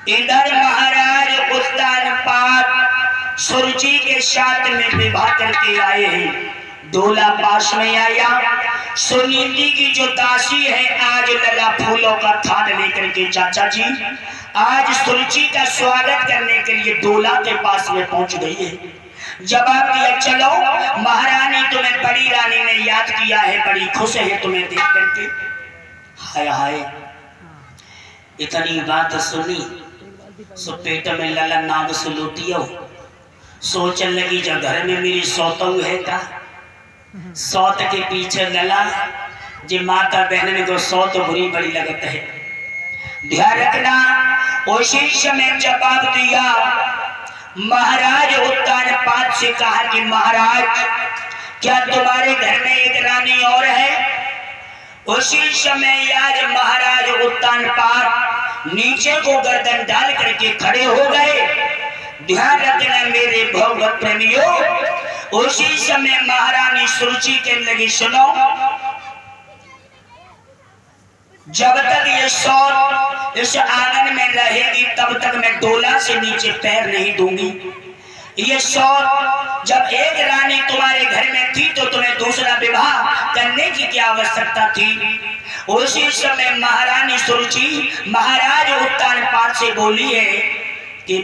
इधर महाराज उत्तानपाद सुरुचि के साथ में विवाह करके आए हैं। दूल्हा पास में आया। सुनीति की जो दासी है आज लगा फूलों का थान लेकर के चाचा जी आज सुरुचि का स्वागत करने के लिए दूल्हा के पास में पहुंच गई है। जवाब दिया, चलो महारानी तुम्हें बड़ी रानी ने याद किया है, बड़ी खुश है तुम्हें देख करके। हाय हाय, इतनी बात सुनी सो पेट में लला नाग सुलूटियो। सोचने लगी जब घर में मेरी सौतऊ है का सौत के पीछे लला जी माता बहन को सौत बुरी बड़ी लगत है। ध्यान रखना। उसी समय जवाब दिया, महाराज उत्तानपाद से कहा कि महाराज क्या तुम्हारे घर में एक रानी और है? उसी समय आज महाराज उत्तानपाद नीचे को गर्दन डाल करके खड़े हो गए। ध्यान रखना मेरे भगवत प्रेमियों। उसी समय महारानी सुरुचि के लगी, सुनो जब तक ये सौत इस आंगन में रहेगी तब तक मैं डोला से नीचे पैर नहीं दूंगी। ये सौत जब एक रानी तुम्हारे घर में थी तो तुम्हें दूसरा विवाह करने की क्या आवश्यकता थी? उसी समय महारानी सुरुचि महाराज उत्तानपाद से बोली है कि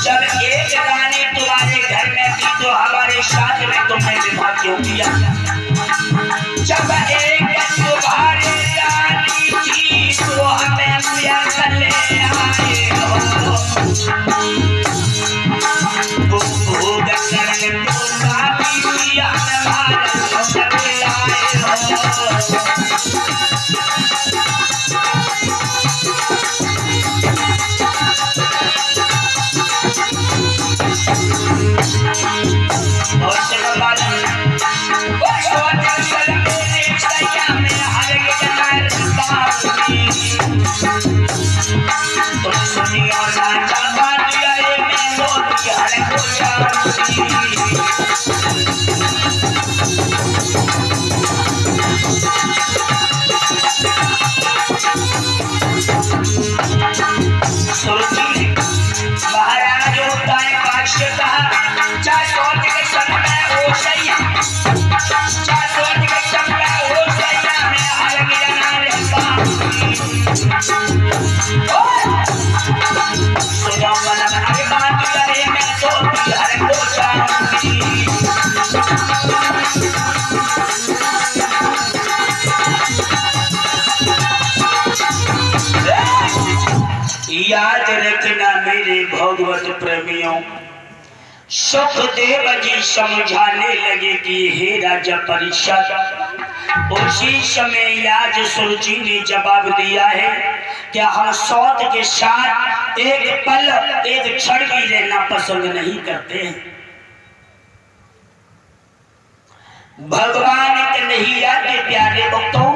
जब एक रानी तुम्हारे घर में थी तो हमारे साथ में तुमने विवाह क्यों किया? जब एक तुम्हारे रानी थी तो हमें प्यार कर ले आए हो। भोग करने को काफी किया हमारा ले आए हो। याद रखना मेरे भगवत प्रेमियों। सुखदेव जी समझाने लगे कि हे राजा परीक्षित। उसी समय आज सुरुचि ने जवाब दिया है कि हम सौत के साथ एक पल एक क्षण भी रहना पसंद नहीं करते हैं। भगवान के नैया के प्यारे भक्तों,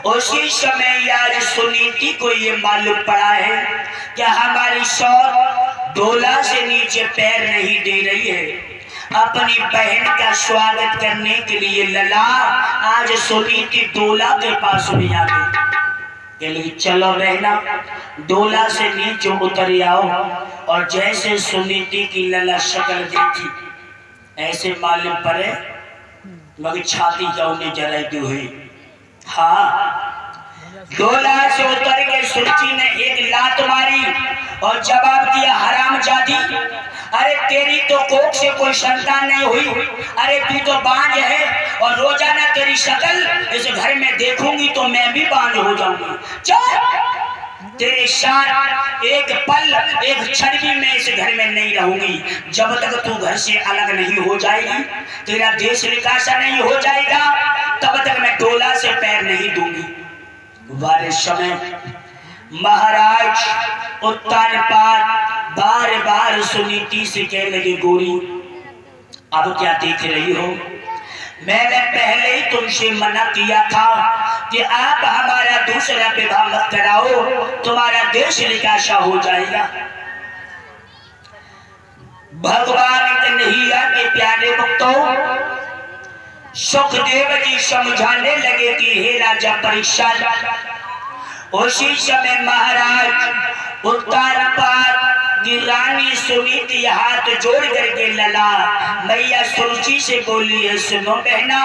उसी समय आज सुनीति को ये मालूम पड़ा है कि हमारी सौत डोला से नीचे पैर नहीं दे रही है। अपनी बहन का स्वागत करने के लिए लला आज सुनीति डोला के पास में आ गई। चलो बहना डोला से नीचे उतर आओ। और जैसे सुनीति की लला शक्ल देखी ऐसे मालूम पड़े मगर छाती जाने जरा दी हुई। हाँ, डोला से उतर के सुरुचि ने एक लात मारी और जवाब दिया, हरामजादी, अरे तेरी तो कोख से कोई संतान नहीं हुई। अरे तू तो बांझ है और रोजाना तेरी शक्ल इस घर में देखूंगी तो मैं भी बांझ हो जाऊंगी। चल तेरे साथ एक पल एक क्षण भी मैं इस घर में नहीं रहूंगी। जब तक तू घर से अलग नहीं हो जाएगी, तेरा देश निकासा नहीं हो जाएगा, तब तक मैं डोला से पैर नहीं दूंगी। वारे समय महाराज उत्तानपाद बार बार सुनीति से कहने लगे, गोरी अब क्या देख रही हो? मैंने पहले ही तुमसे मना किया था कि आप हमारा दूसरा विवाह मत कराओ, तुम्हारा देश निकासा हो जाएगा। भगवान कन्हैया के प्यारे भक्तों, सुखदेव जी समझाने लगे कि हे राजा परीक्षित, उसी समय महाराज उत्तानपाद की रानी सुनीति हाथ जोड़ करके लला मैया सुरुचि से बोली है, सुनो बहना,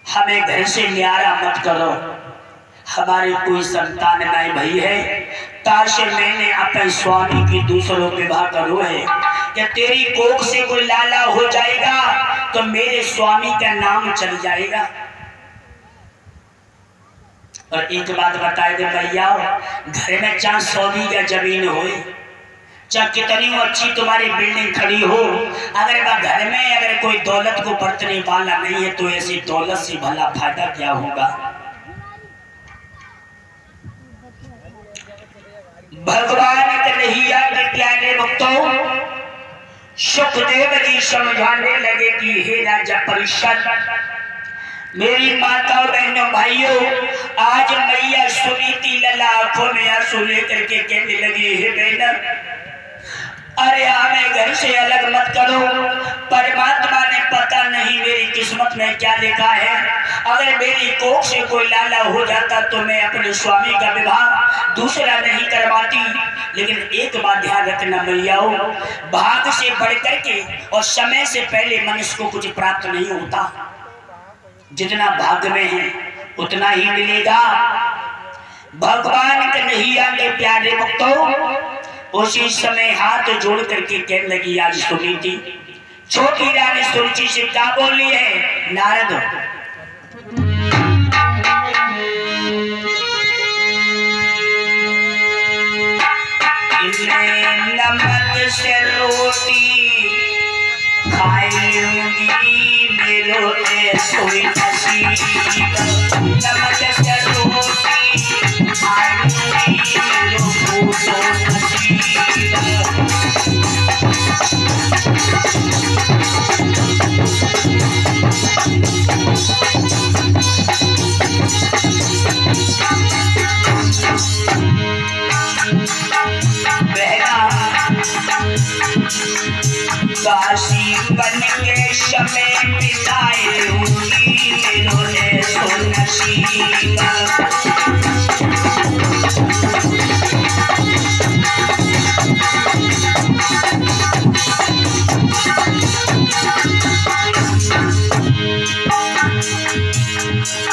हमें घर से न्यारा मत करो, हमारी कोई संतान नहीं भई है, ताश मैंने अपने स्वामी की दूसरों विवाह करो है कि तेरी कोख से कोई लाला हो जाएगा तो मेरे स्वामी का नाम चल जाएगा। और एक बात बताए दे भैया, घर में चाहे 100 बीघा जमीन हो, चाहे कितनी अच्छी तुम्हारी बिल्डिंग खड़ी हो, अगर वह घर में अगर कोई दौलत को बरतने वाला नहीं है तो ऐसी दौलत से भला फायदा क्या होगा? भगवान कन्हैया के प्यारे भक्तों, सुखदेव जी समझाने लगे कि हे राजा परीक्षित, मेरी माता बहनों भाइयों, आज मैया सुनीति लला आंखों में आंसू लेकर के कहने लगी, हे बहन, अरे हमें घर से अलग मत करो, परमात्मा ने पता नहीं मेरी किस्मत में क्या लिखा है, अगर मेरी कोख से कोई लाला हो जाता तो मैं अपने स्वामी का विवाह दूसरा नहीं करवाती। लेकिन एक बात ध्यान रखना मैयाओ, भाग से बढ़ करके और समय से पहले मनुष्य को कुछ प्राप्त नहीं होता, जितना भाग्य में है उतना ही मिलेगा। भगवान कन्हैया के प्यारे भक्तों, उसी समय हाथ जोड़ करके कहने लगी, आज सुनीति छोटी रानी सुरुचि से क्या बोली है? नारद, नमक से रोटी खाएंगी मेरो सोई नसीब, नमक से रोटी खाएंगी मेरो सोई नसीब। काशी बन के समय बिताए होगी मेरे सो नसीब।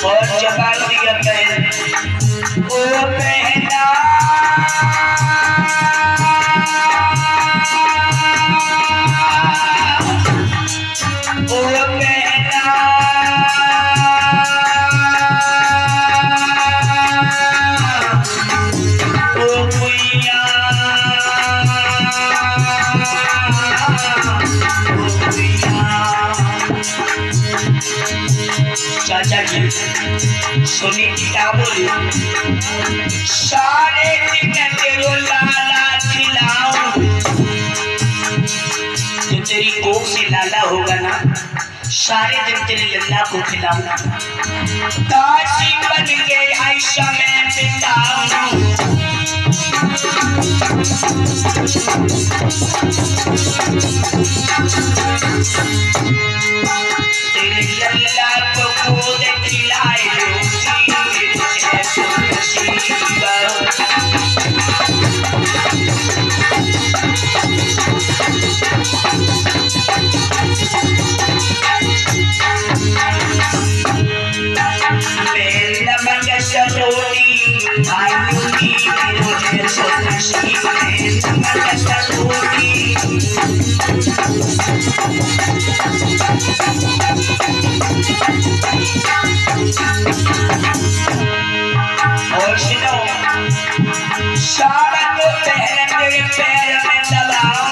और जवाब दिया बहन, ओ बहना, चाचा जी सुनीति क्या बोली? सारे दिन तेरो लाला खिलाऊं, जो तेरी कोख से लाला होगा ना, सारे दिन तेरे लल्ला को खिलाऊंगा, काशी बन के आयशा में बिताऊं। तेरे लल्ला को गोद खिलाए मुझे सो नसीब। नमक से रोटी खाएंगी मुझे सो नसीब, नमक से रोटी। और सुनो, शाम को पहले मेरे पैर में दबाओ।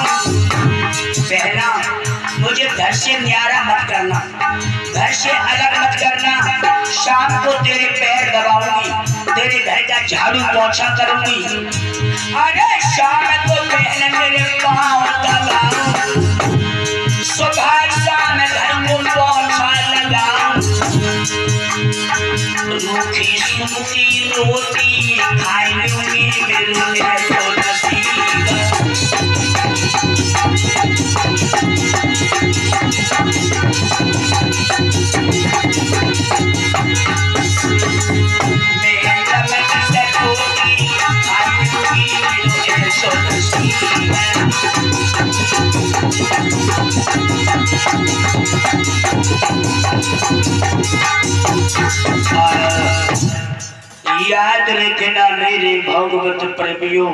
पहला, मुझे घर से न्यारा मत करना, घर से अलग मत करना। शाम को तेरे पैर दबाऊंगी, तेरे घर का झाड़ू पोछा करूंगी। अरे शाम को पहले मेरे पाँव दबाओ, सुबह शाम घर को पोछा लगाओ। रूखी सूखी रोटी खाएंगे मेरे तो नसीब। याद रखना मेरे भगवत प्रेमियों,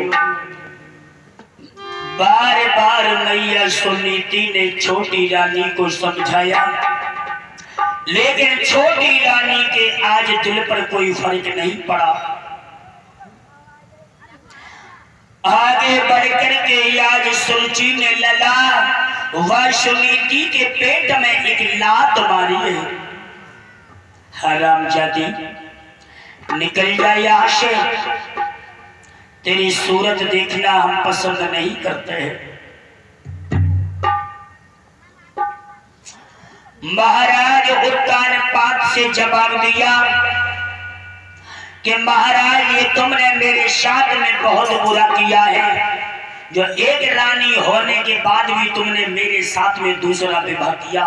बार बार मैया सुनीति ने छोटी रानी को समझाया, लेकिन छोटी रानी के आज दिल पर कोई फर्क नहीं पड़ा। आगे बढ़कर के आज सुरुचि ने लला वह सुनीति के पेट में एक लात मारी है। हरामजादी, निकल जा यहाँ से, तेरी सूरत देखना हम पसंद नहीं करते हैं। महाराज उत्तानपाद से जवाब दिया कि महाराज, ये तुमने मेरे साथ में बहुत बुरा किया है। जो एक रानी होने के बाद भी तुमने मेरे साथ में दूसरा विवाह किया।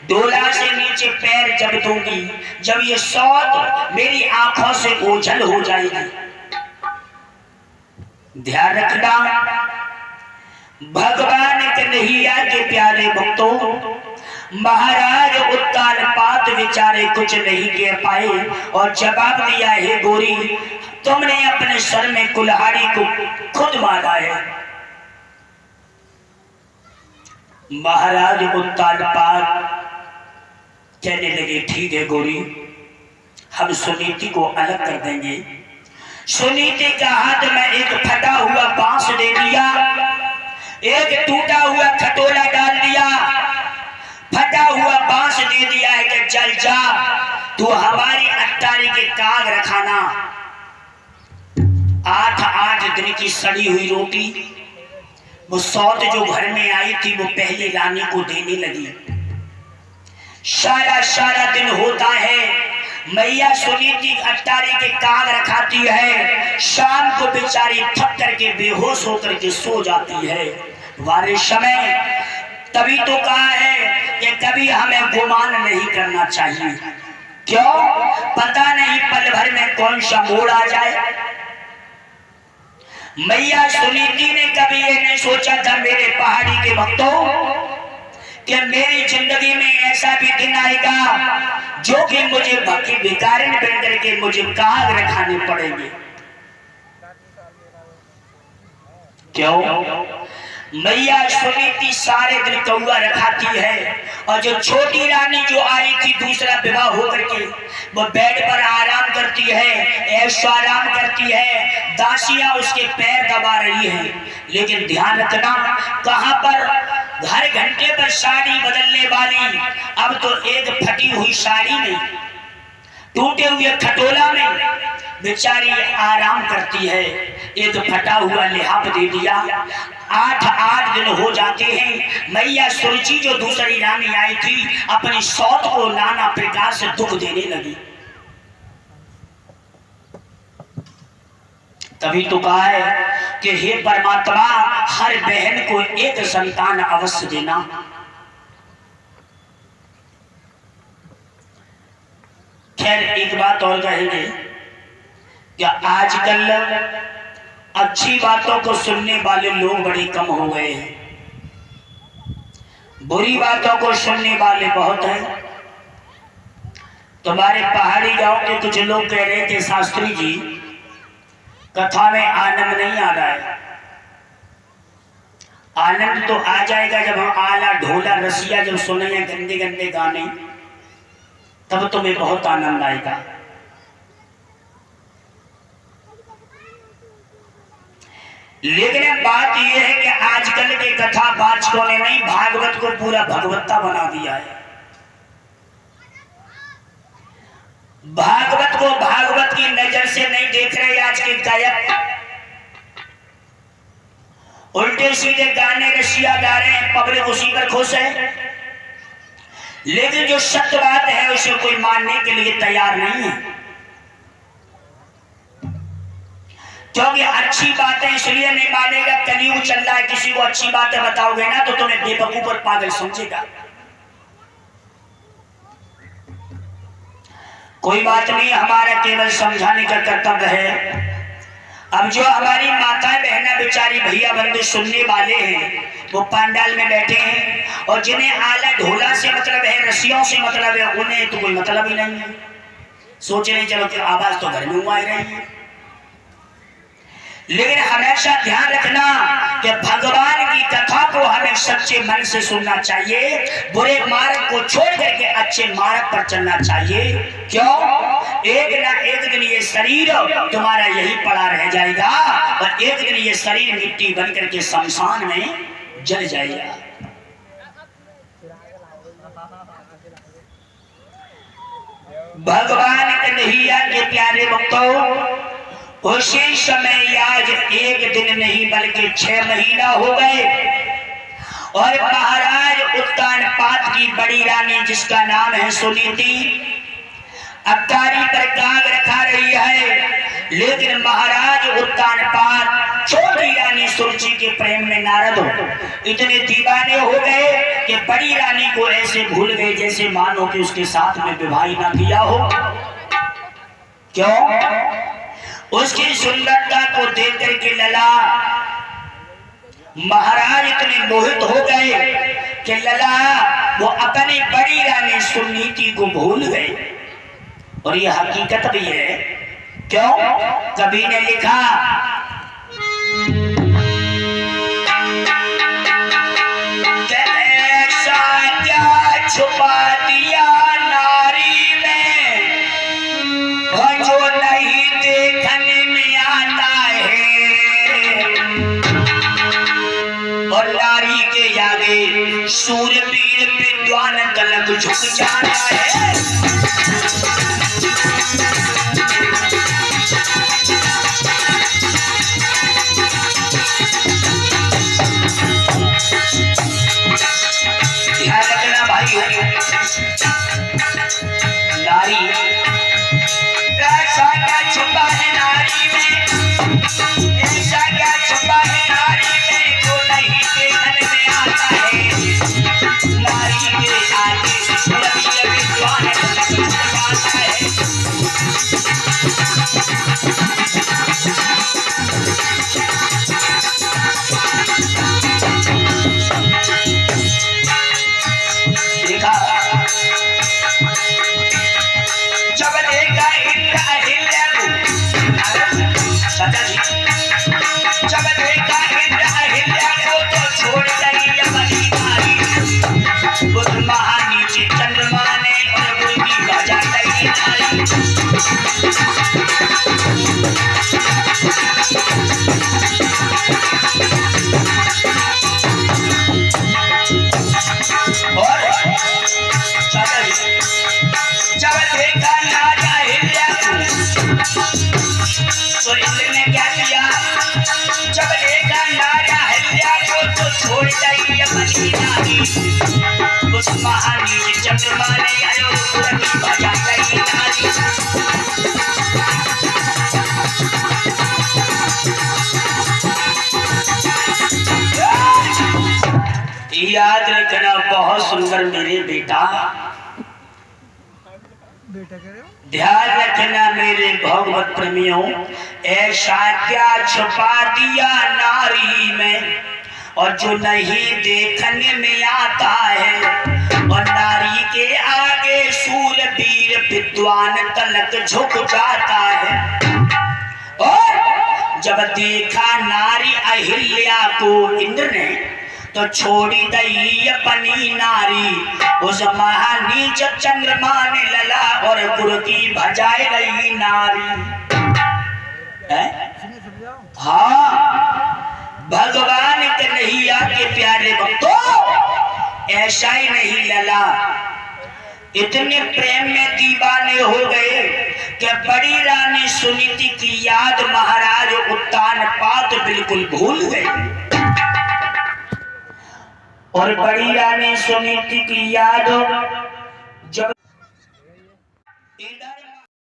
डोला से नीचे पैर जब दूंगी, जब ये सौत मेरी आंखों से ओझल हो जाएगी। ध्यान रखना, भगवान कन्हैया के प्यारे भक्तों, महाराज उत्तानपाद बेचारे कुछ नहीं कह पाए और जवाब दिया, हे गोरी, तुमने अपने सर में कुल्हाड़ी को खुद मारा है। महाराज उत्तानपाद कहने लगे, ठीक है गोरी, हम सुनीति को अलग कर देंगे। सुनीति का हाथ में एक फटा हुआ बांस दे दिया, एक टूटा हुआ खटोला डाल दिया, फटा हुआ बांस दे दिया है कि चल जा, तू हमारी अट्टारी के काग रखाना। 8 दिन की सड़ी हुई रोटी वो सौत जो घर में आई थी वो पहली रानी को देने लगी। सारा दिन होता है, मैया सुनीति अट्टारी के काग रखाती है। शाम को बेचारी थक करके बेहोश होकर के सो जाती है। वारे समय तभी तो कहा है कि कभी हमें गुमान नहीं करना चाहिए। क्यों? पता नहीं पल भर में कौन सा मोड़ आ जाए। मैया सुनीति ने कभी ये नहीं सोचा था मेरे पहाड़ी के भक्तों कि मेरी जिंदगी में ऐसा भी दिन आएगा जो कि मुझे भक्ति भिखारिन बन करके मुझे काग रखाने पड़ेंगे। क्यों? मैया सुनीति सारे दिन कौआ रखाती है और जो छोटी रानी जो आई थी दूसरा विवाह होकर के वो बेड पर आराम करती है, ऐशो आराम करती है, दासियां उसके पैर दबा रही है। लेकिन ध्यान रखना, कहां पर हर घंटे पर साड़ी बदलने वाली, अब तो एक फटी हुई साड़ी में, टूटे हुए खटोला में बेचारी आराम करती है। एक फटा हुआ लिहाफ दे दिया। 8 दिन हो जाते हैं। मैया सुरुचि जो दूसरी रानी आई थी अपनी सौत को नाना प्रकार से दुख देने लगी। तभी तो कहा है कि हे परमात्मा, हर बहन को एक संतान अवश्य देना। खैर एक बात और कहेंगे कि आजकल अच्छी बातों को सुनने वाले लोग बड़े कम हो गए हैं, बुरी बातों को सुनने वाले बहुत हैं। तुम्हारे पहाड़ी गांव के कुछ लोग कह रहे थे, शास्त्री जी कथा में आनंद नहीं आ रहा है। आनंद तो आ जाएगा जब हम आला ढोला रसिया जब सुनेंगे गंदे गंदे गाने, तब तुम्हें बहुत आनंद आएगा। लेकिन बात यह है कि आजकल के कथा वाचकों ने नहीं भागवत को पूरा भगवत्ता बना दिया है। भागवत को भागवत की नजर से नहीं देख रहे आज के गायक, उल्टे सीधे गाने रसिया गा रहे हैं, पब्लिक उसी पर खुश है। लेकिन जो सत्य बात है उसे कोई मानने के लिए तैयार नहीं है, क्योंकि अच्छी बातें इसलिए नहीं मानेगा, कलयुग चल रहा है, किसी को अच्छी बातें बताओगे ना तो तुम्हें बेवकूफ और पागल समझेगा। कोई बात नहीं, हमारा केवल समझाने का कर्तव्य है। अब जो हमारी माताएं बहना बेचारी भैया बंधु सुनने वाले हैं वो पंडाल में बैठे हैं, और जिन्हें आला ढोला से मतलब है, रसियों से मतलब है, उन्हें तो कोई मतलब ही नहीं है। सोच रहे चलो कि आवाज तो घर में आ रही है। लेकिन हमेशा ध्यान रखना कि भगवान की कथा को हमें सच्चे मन से सुनना चाहिए, बुरे मार्ग को छोड़ करके अच्छे मार्ग पर चलना चाहिए। क्यों? एक ना एक दिन ये शरीर तुम्हारा यही पड़ा रह जाएगा, और एक दिन ये शरीर मिट्टी बन करके शमशान में जल जाएगा। भगवान कन्हैया के प्यारे भक्तों, उसी समय आज एक दिन नहीं बल्कि 6 महीना हो गए, और महाराज उत्तानपाद की बड़ी रानी जिसका नाम है सुनीति अबकारी पर काग रखा रही है। लेकिन महाराज उत्तानपाद छोटी रानी सुरुचि के प्रेम में नारद इतने दीवाने हो गए कि बड़ी रानी को ऐसे भूल गए जैसे मानो कि उसके साथ में विवाह ना किया हो। क्यों? उसकी सुंदरता को देख करके लला महाराज इतने मोहित हो गए कि लला वो अपनी बड़ी रानी सुनीति को भूल गए। और ये हकीकत भी है। क्यों? कवि ने लिखा, ऐसा क्या छुपा दिया नारी में जो नहीं देखने में आता है, और नारी के आगे सूरवीर विद्वान तलक झुक जाना है। ध्यान रखना भाई, नारी ऐसा क्या छुपा है नारी में, ऐसा क्या छुपा है नारी में जो नहीं देखने में आता है। नारी के आगे सूरवीर विद्वान तलक झुक जाता है। जब देखा इंद्र अहिल्या को, तो छोड़ गई अपनी नारी, उस महानीचे चंद्रमा ने और गुरकी बजा गई नारी। और जब देखा राजा अहिल्या को, तो इंद्र ने क्या किया? जब देखा राजा अहिल्या को तो छोड़ गई अपनी नारी, उस महानीच चंद्रमा ने गुरकी बजा गई नारी। याद रखना बहुत सुंदर मेरे बेटा, ध्यान रखना मेरे भगवत प्रेमियों, ऐसा क्या छुपा दिया नारी में और जो नहीं देखने में आता है। और नारी के आगे शूरवीर विद्वान तलक झुक जाता है। और जब देखा नारी अहिल्या को इंद्र ने तो छोड़ी दई अपनी नारी, उस महानीच चंद्रमा ने लला और गुरकी भजाए रही नारी। हाँ, भगवान कन्हैया के प्यारे भक्तों, ऐसा ही नहीं लला, इतने प्रेम में दीवाने हो गए कि बड़ी रानी सुनीति की याद महाराज उत्तानपाद बिल्कुल भूल गए। और बड़ी रानी सुनीति की याद